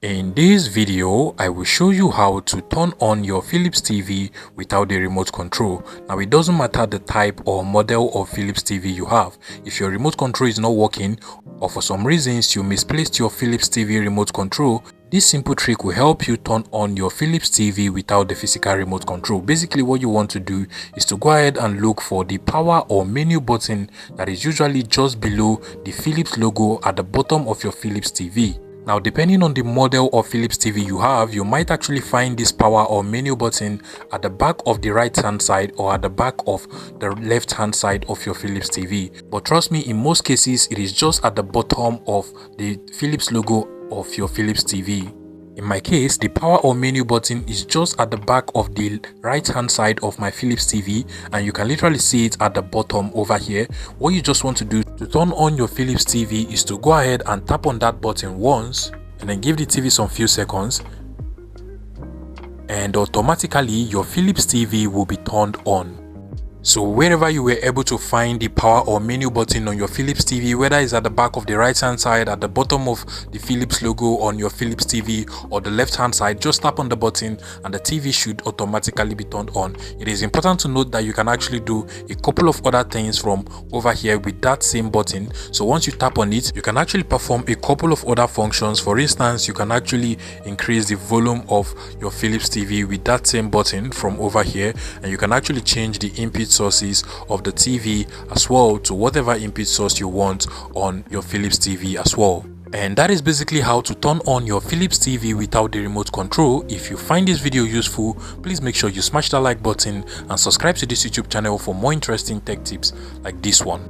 In this video, I will show you how to turn on your Philips TV without the remote control. Now, it doesn't matter the type or model of Philips TV you have. If your remote control is not working or for some reasons you misplaced your Philips TV remote control, this simple trick will help you turn on your Philips TV without the physical remote control. Basically, what you want to do is to go ahead and look for the power or menu button that is usually just below the Philips logo at the bottom of your Philips TV. Now, depending on the model of Philips TV you have, you might actually find this power or menu button at the back of the right hand side or at the back of the left hand side of your Philips TV. But trust me, in most cases, it is just at the bottom of the Philips logo of your Philips TV. In my case, the power or menu button is just at the back of the right hand side of my Philips TV, and you can literally see it at the bottom over here. What you just want to do to turn on your Philips TV is to go ahead and tap on that button once and then give the TV some few seconds, and automatically your Philips TV will be turned on. So wherever you were able to find the power or menu button on your Philips TV, whether it's at the back of the right hand side, at the bottom of the Philips logo on your Philips TV, or the left hand side, just tap on the button and the TV should automatically be turned on. It is important to note that you can actually do a couple of other things from over here with that same button. So once you tap on it, you can actually perform a couple of other functions. For instance, you can actually increase the volume of your Philips TV with that same button from over here, and you can actually change the input sources of the TV as well to whatever input source you want on your Philips TV as well. And that is basically how to turn on your Philips TV without the remote control. If you find this video useful, please make sure you smash that like button and subscribe to this YouTube channel for more interesting tech tips like this one.